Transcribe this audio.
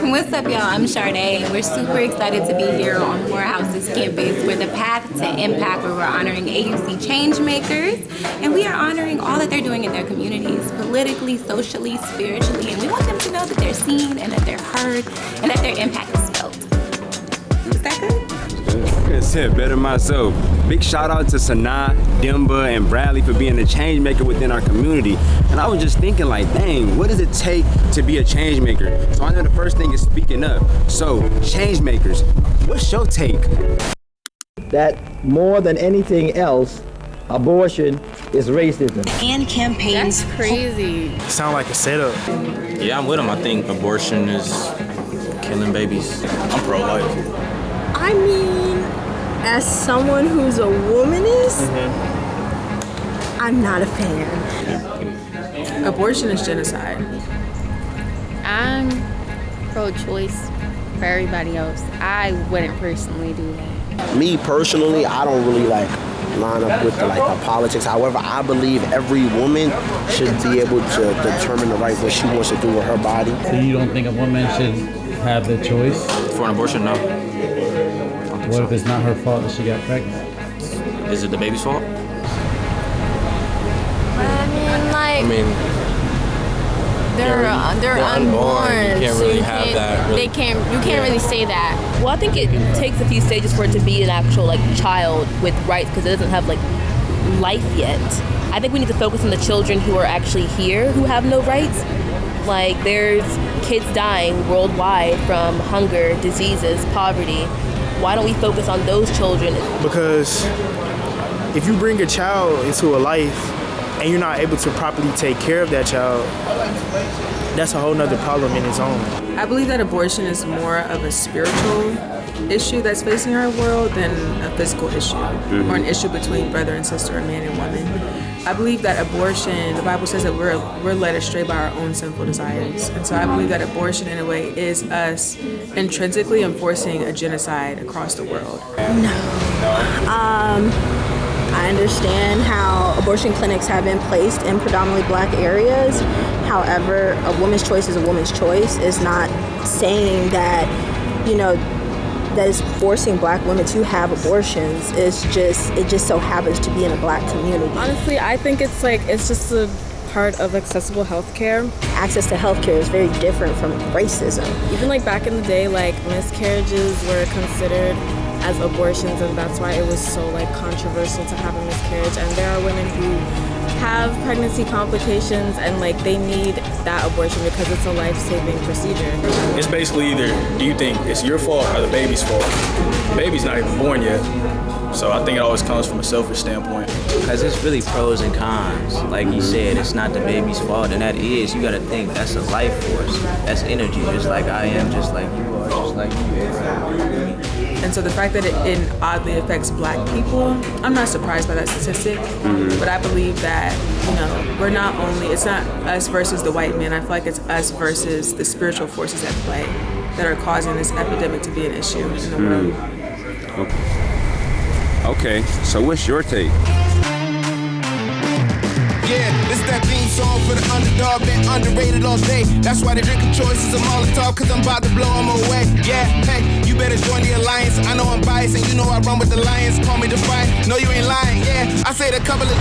What's up, y'all? I'm Sharday, and we're super excited to be here on Morehouse's campus for the Path to Impact, where we're honoring AUC change makers, and we are honoring all that they're doing in their communities, politically, socially, spiritually, and we want them to know that they're seen and that they're heard and that their impact is felt. Is that good? Couldn't say it better myself. Big shout out to Sanaa, Demba, and Bradley for being a change maker within our community. And I was just thinking like, dang, what does it take to be a change maker? So I know the first thing is speaking up. So, change makers, what's your take? That more than anything else, abortion is racism. And campaigns. That's crazy. Sound like a setup. Yeah, I'm with him. I think abortion is killing babies. I'm pro-life. I mean, as someone who's a womanist, I'm not a fan. Abortion is genocide. I'm pro-choice for everybody else. I wouldn't personally do that. Me personally, I don't really line up with the politics. However, I believe every woman should be able to determine the right what she wants to do with her body. So you don't think a woman should have the choice? For an abortion, no. What if it's not her fault that she got pregnant? Is it the baby's fault? They're unborn. You can't really have that. Really. You can't really say that. Well, I think it takes a few stages for it to be an actual child with rights, because it doesn't have life yet. I think we need to focus on the children who are actually here who have no rights. There's kids dying worldwide from hunger, diseases, poverty. Why don't we focus on those children? Because if you bring a child into a life and you're not able to properly take care of that child, that's a whole nother problem in its own. I believe that abortion is more of a spiritual issue that's facing our world than a physical issue, or an issue between brother and sister, or man and woman. I believe that abortion, the Bible says that we're led astray by our own sinful desires. And so I believe that abortion, in a way, is us intrinsically enforcing a genocide across the world. No. I understand how abortion clinics have been placed in predominantly black areas. However, a woman's choice is a woman's choice. It's not saying that, that is forcing black women to have abortions. It just so happens to be in a black community. Honestly, I think it's just a part of accessible healthcare. Access to healthcare is very different from racism. Even back in the day, miscarriages were considered as abortions, and that's why it was so controversial to have a miscarriage. And there are women who have pregnancy complications and they need that abortion because it's a life-saving procedure. It's basically either do you think it's your fault or the baby's fault. The baby's not even born yet. So I think it always comes from a selfish standpoint. Because it's really pros and cons. Like you said, it's not the baby's fault, and that is, you gotta think, that's a life force. That's energy, just like I am, just like you are, just like you are. And so the fact that it oddly affects black people, I'm not surprised by that statistic, but I believe that, we're not only, it's not us versus the white man, I feel like it's us versus the spiritual forces at play that are causing this epidemic to be an issue in the world. Okay, so what's your take? Yeah, this that theme song for the underdog, been underrated all day. That's why they drinking choices of Molotov, cause I'm about to blow them away. Yeah, hey, you better join the alliance. I know I'm biased and you know I run with the lions. Call me Defiant, no you ain't lying, yeah. I said a couple of